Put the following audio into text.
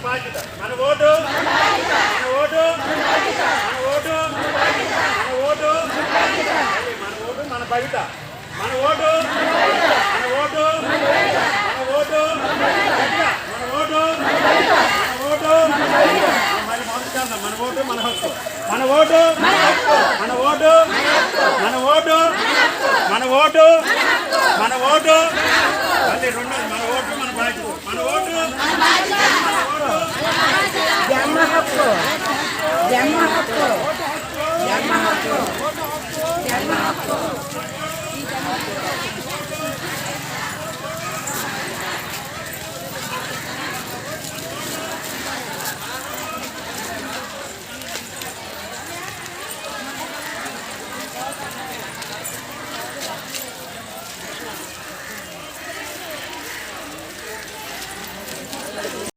బాధ్యత. మన ఓటు మన ఓటు మన ఓటు మన ఓటు మన ఓటు మన బాధ్యత. మన ఓటు మన ఓటు మన ఓటు మన ఓటు మన ఓటు మళ్ళీ మొదలుకెళ్దాం. మన ఓటు మన హక్కు. మన ఓటు మన ఓటు మన ఓటు మన ఓటు మన ఓటు మళ్ళీ రెండోది మన ఓటు మన బాధ్యత. మన ఓటు